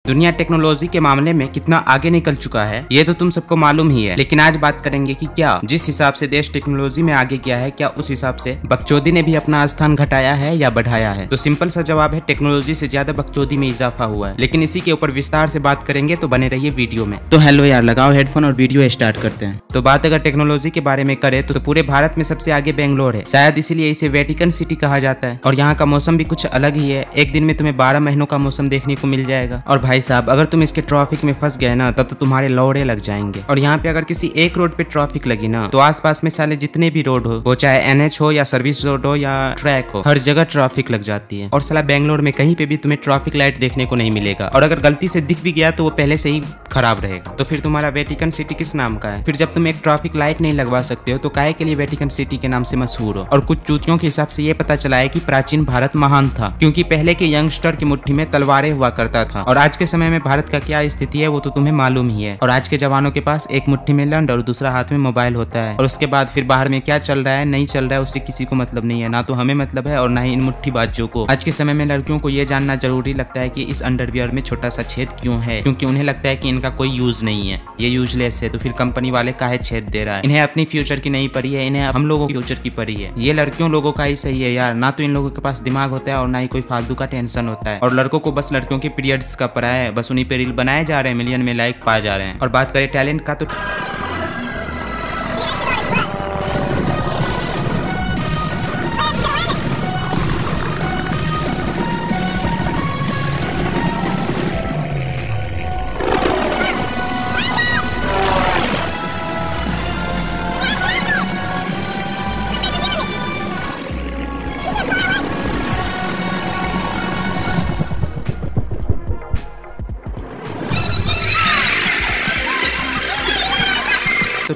दुनिया टेक्नोलॉजी के मामले में कितना आगे निकल चुका है ये तो तुम सबको मालूम ही है, लेकिन आज बात करेंगे कि क्या जिस हिसाब से देश टेक्नोलॉजी में आगे गया है, क्या उस हिसाब से बकचोदी ने भी अपना स्थान घटाया है या बढ़ाया है। तो सिंपल सा जवाब है, टेक्नोलॉजी से ज्यादा बकचोदी में इजाफा हुआ है। लेकिन इसी के ऊपर विस्तार से बात करेंगे, तो बने रहिए वीडियो में। तो हेलो यार, लगाओ हेडफोन और वीडियो स्टार्ट करते हैं। तो बात अगर टेक्नोलॉजी के बारे में करें तो पूरे भारत में सबसे आगे बेंगलोर है, शायद इसीलिए इसे वेटिकन सिटी कहा जाता है। और यहाँ का मौसम भी कुछ अलग ही है, एक दिन में तुम्हें 12 महीनों का मौसम देखने को मिल जाएगा। और भाई साहब, अगर तुम इसके ट्रैफिक में फंस गए ना, तब तो तुम्हारे लौड़े लग जाएंगे। और यहाँ पे अगर किसी एक रोड पे ट्रैफिक लगी ना, तो आसपास में साले जितने भी रोड हो, वो चाहे NH हो या सर्विस रोड हो या ट्रैक हो, हर जगह ट्रैफिक लग जाती है। और साला बेंगलोर में कहीं पे भी तुम्हें ट्रैफिक लाइट देखने को नहीं मिलेगा, और अगर गलती से दिख भी गया तो वो पहले से ही खराब रहेगा। तो फिर तुम्हारा वेटिकन सिटी किस नाम का है? फिर जब तुम एक ट्रैफिक लाइट नहीं लगवा सकते हो तो काहे के लिए वेटिकन सिटी के नाम से मशहूर हो? और कुछ चूतियों के हिसाब से ये पता चला है कि प्राचीन भारत महान था, क्योंकि पहले के यंगस्टर की मुट्ठी में तलवारें हुआ करता था। और आज के समय में भारत का क्या स्थिति है वो तो तुम्हें मालूम ही है। और आज के जवानों के पास एक मुट्ठी में लंड और दूसरा हाथ में मोबाइल होता है। और उसके बाद फिर बाहर में क्या चल रहा है नहीं चल रहा है उससे किसी को मतलब नहीं है, ना तो हमें मतलब है और ना ही इन मुट्ठीबाजों को। आज के समय में लड़कियों को ये जानना जरूरी लगता है कि इस अंडरवियर में छोटा सा छेद क्यों है, क्योंकि उन्हें लगता है कि इनका कोई यूज नहीं है, ये यूजलेस है। तो फिर कंपनी वाले काहे छेद दे रहा है? इन्हें अपनी फ्यूचर की नहीं पड़ी है, इन्हें हम लोगों की फ्यूचर की पड़ी है। ये लड़कियों लोगों का ही सही है यार, ना तो इन लोगों के पास दिमाग होता है और ना ही कोई फालतू का टेंशन होता है। और लड़कों को बस लड़कियों के पीरियड्स का पड़ा है, बस उन्हीं पे रील बनाए जा रहे हैं, मिलियन में लाइक पाए जा रहे हैं। और बात करें टैलेंट का, तो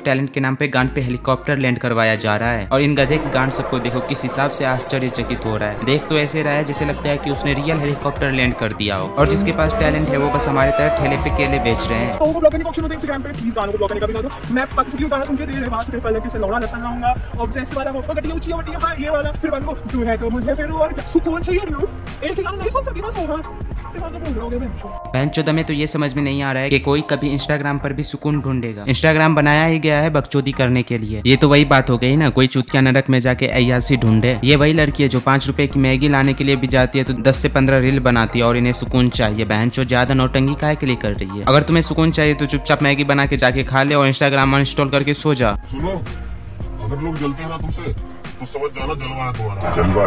टैलेंट के नाम पे गांड पे हेलीकॉप्टर लैंड करवाया जा रहा है। और इन गधे की गांड सबको देखो किस हिसाब से आश्चर्यचकित हो रहा है। देख तो ऐसे रहा है जैसे लगता है कि उसने रियल हेलीकॉप्टर लैंड कर दिया हो। और जिसके पास टैलेंट है वो बस हमारे तरह ठेले पे केले बेच रहे हैं। बहनचोद में तो ये समझ में नहीं आ रहा है कि कोई कभी इंस्टाग्राम पर भी सुकून ढूंढेगा। इंस्टाग्राम बनाया ही गया है बकचोदी करने के लिए। ये तो वही बात हो गई ना, कोई चूतिया नरक में जाके अय्यासी ढूंढे। ये वही लड़की है जो 5 रुपए की मैगी लाने के लिए भी जाती है तो 10 से 15 रील बनाती है और इन्हें सुकून चाहिए। बहनचोद ज्यादा नौटंगी काहे के लिए कर रही है? अगर तुम्हें सुकून चाहिए तो चुपचाप मैगी बना के जाके खा ले और इंस्टाग्राम अनइंस्टॉल करके सो जा। सुनो, अगर लोग जलते हैं ना तुमसे तो समझ जाना जलवा है तुम्हारा। जलवा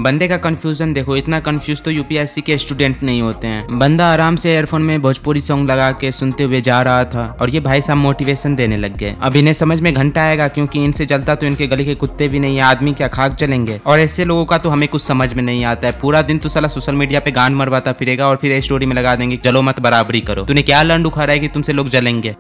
बंदे का कंफ्यूजन देखो, इतना कंफ्यूज तो UPSC के स्टूडेंट नहीं होते हैं। बंदा आराम से एयरफोन में भोजपुरी सॉन्ग लगा के सुनते हुए जा रहा था और ये भाई साहब मोटिवेशन देने लग गए। अब इन्हें समझ में घंटा आएगा, क्योंकि इनसे जलता तो इनके गली के कुत्ते भी नहीं है, आदमी क्या खाक जलेंगे। और ऐसे लोगों का तो हमें कुछ समझ में नहीं आता है। पूरा दिन तो साला सोशल मीडिया पे गांड मरवाता फिरेगा और फिर स्टोरी में लगा देंगे चलो मत बराबरी करो। तूने क्या लंड उखाड़ा है कि तुमसे लोग जलेंगे?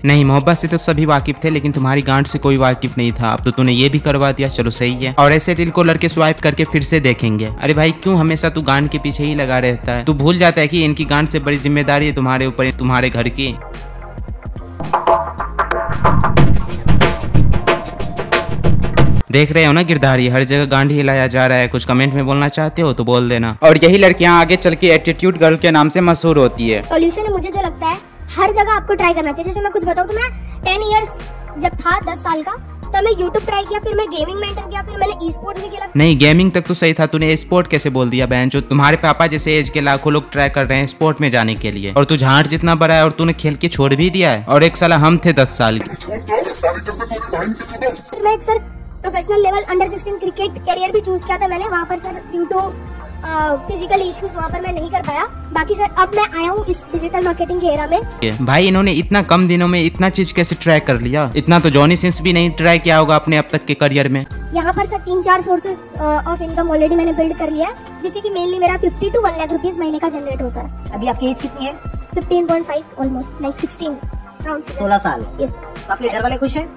नहीं, मोहब्बत से तो सभी वाकिफ थे, लेकिन तुम्हारी गांड से कोई वाकिफ नहीं था। अब तो तूने ये भी करवा दिया, चलो सही है। और ऐसे रील को लड़के स्वाइप करके फिर से देखेंगे। अरे भाई, क्यों हमेशा तू गांड के पीछे ही लगा रहता है? तू भूल जाता है कि इनकी गांड से बड़ी जिम्मेदारी है तुम्हारे ऊपर, तुम्हारे घर की। देख रहे हो ना गिरधारी, हर जगह गांड ही लाया जा रहा है। कुछ कमेंट में बोलना चाहते हो तो बोल देना। और यही लड़कियां आगे चल के एटीट्यूड गर्ल के नाम से मशहूर होती है। सॉल्यूशन है, मुझे जो लगता है हर जगह आपको ट्राई करना चाहिए। जैसे मैं खुद बताऊं तो मैं 10 इयर्स जब था 10 साल का, तब मैं YouTube ट्राई किया, फिर मैं गेमिंग में एंटर किया, फिर मैंने ई-स्पोर्ट्स भी किया। नहीं, गेमिंग तक तो सही था, तूने स्पोर्ट कैसे बोल दिया बहन? जो तुम्हारे पापा जैसे एज के लाखों लोग ट्राई कर रहे हैं स्पोर्ट में जाने के लिए, और तू झांट जितना बड़ा है और तूने खेल के छोड़ भी दिया है। और एक साला हम थे 10 साल के। मैं एक sir professional level under 16 cricket career भी चूज किया था मैंने। वहाँ पर sir due to physical issues वहाँ पर मैं नहीं कर पाया। बाकी सर अब मैं आया हूँ इस डिजिटल मार्केटिंग के एरा में। भाई, इन्होंने इतना कम दिनों में इतना चीज कैसे ट्राई कर लिया? इतना तो जॉनी सिंस भी नहीं ट्राई किया होगा अपने अब तक के करियर में। यहाँ पर sir 3-4 sources of income already मैंने बिल्ड कर लिया, जिससे कि मेनली मेरा 50 to 1 लाख रुपीज महीने का जनरेट होता है। अभी आपकी एज कितनी है? 15.5 ऑलमोस्ट, लाइक 16 16 साल। यस। आपके घर वाले खुश हैं?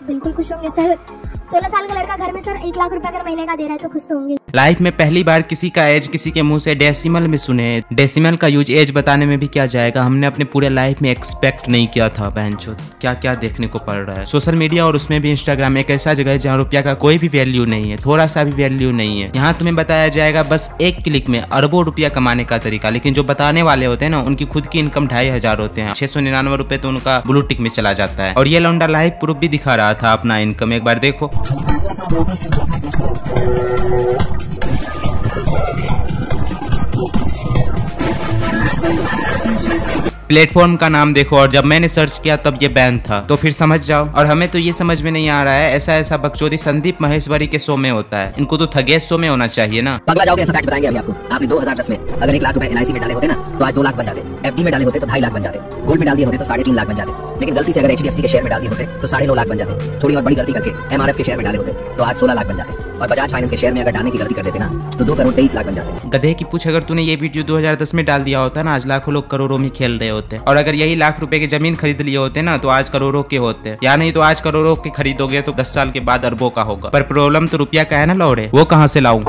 बिल्कुल खुश होंगे सर। 16 साल का लड़का घर में सर 1 लाख रुपए अगर महीने का दे रहा है तो खुश तो होंगे। लाइफ में पहली बार किसी का एज किसी के मुंह से डेसिमल में सुने। डेसिमल का यूज एज बताने में भी क्या जाएगा, हमने अपने पूरे लाइफ में एक्सपेक्ट नहीं किया था। बहनचोद क्या क्या देखने को पड़ रहा है। सोशल मीडिया और उसमें भी इंस्टाग्राम एक ऐसा जगह है जहाँ रुपया का कोई भी वैल्यू नहीं है, थोड़ा सा भी वैल्यू नहीं है। यहाँ तुम्हें बताया जाएगा बस एक क्लिक में अरबों रुपया कमाने का तरीका, लेकिन जो बताने वाले होते हैं ना उनकी खुद की इनकम 2500 होते हैं। 699 रुपए तो उनका ब्लू टिक में चला जाता है। और ये लौंडा लाइव प्रूफ भी दिखा रहा था अपना इनकम, एक बार देखो। प्लेटफॉर्म का नाम देखो, और जब मैंने सर्च किया तब ये बैन था, तो फिर समझ जाओ। और हमें तो ये समझ में नहीं आ रहा है, ऐसा बकचोदी संदीप महेश्वरी के शो में होता है, इनको तो थगेश शो में होना चाहिए ना। पगला जाओगे ऐसा फैक्ट बताएंगे अभी आपको। आपने 2010 में अगर 1 लाख रुपए LIC में डाले होते ना तो आज 2 लाख बन जाते, FD में डाले होते तो 2.5 लाख बन जाते, गोल्ड में डाल दिए होते तो 3.5 लाख बन जाते, लेकिन गलती से अगर HDFC के शेयर में डाल दिए होते तो 9.5 लाख बन जाते, थोड़ी और बड़ी गलती करके MRF के शेयर में डाले होते तो आज 16 लाख बन जाते, और बजाज फाइनेंस के शेयर में अगर डालने की गलती कर देते ना तो 2 करोड़ 23 लाख बन जाते। गधे की पूछ, अगर तूने ये वीडियो 2010 में डाल दिया होता ना, आज लाखों लोग करोड़ों में खेल रहे होते। और अगर यही लाख रुपए की जमीन खरीद लिए होते ना तो आज करोड़ों के होते, या नहीं तो आज करोड़ों के खरीदोगे तो 10 साल के बाद अरबों का होगा। पर प्रॉब्लम तो रुपया का है ना लौड़े, वो कहाँ से लाऊं।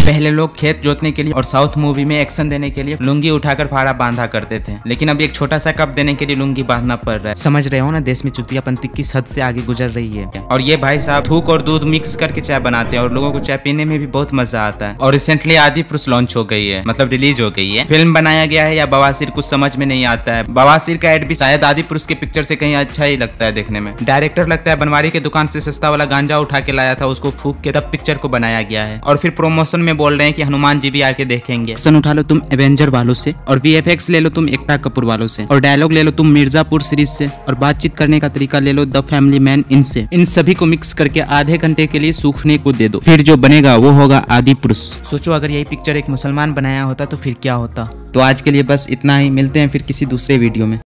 पहले लोग खेत जोतने के लिए और साउथ मूवी में एक्शन देने के लिए लुंगी उठाकर फाड़ा बांधा करते थे, लेकिन अब एक छोटा सा कप देने के लिए लुंगी बांधना पड़ रहा है। समझ रहे हो ना, देश में चुतियापंथी किस हद से आगे गुजर रही है। और ये भाई साहब थूक और दूध मिक्स करके चाय बनाते हैं और लोगों को चाय पीने में भी बहुत मजा आता है। और रिसेंटली आदिपुरुष लॉन्च हो गई है, मतलब रिलीज हो गई है। फिल्म बनाया गया है या बवासीर कुछ समझ में नहीं आता है। बवासीर का एड भी शायद आदिपुरुष के पिक्चर से कहीं अच्छा ही लगता है देखने में। डायरेक्टर लगता है बनवारी के दुकान से सस्ता वाला गांजा उठा के लाया था, उसको फूक के तब पिक्चर को बनाया गया है। और फिर प्रोमोशन में बोल रहे हैं कि हनुमान जी भी आके देखेंगे। एक्शन उठा लो तुम एवेंजर वालों से, और VFX ले लो तुम एकता कपूर वालों से, और डायलॉग ले लो तुम मिर्जापुर सीरीज से, और बातचीत करने का तरीका ले लो द फैमिली मैन इनसे। इन सभी को मिक्स करके आधे घंटे के लिए सूखने को दे दो, फिर जो बनेगा वो होगा आदिपुरुष। सोचो अगर यही पिक्चर एक मुसलमान बनाया होता तो फिर क्या होता। तो आज के लिए बस इतना ही, मिलते हैं फिर किसी दूसरे वीडियो में।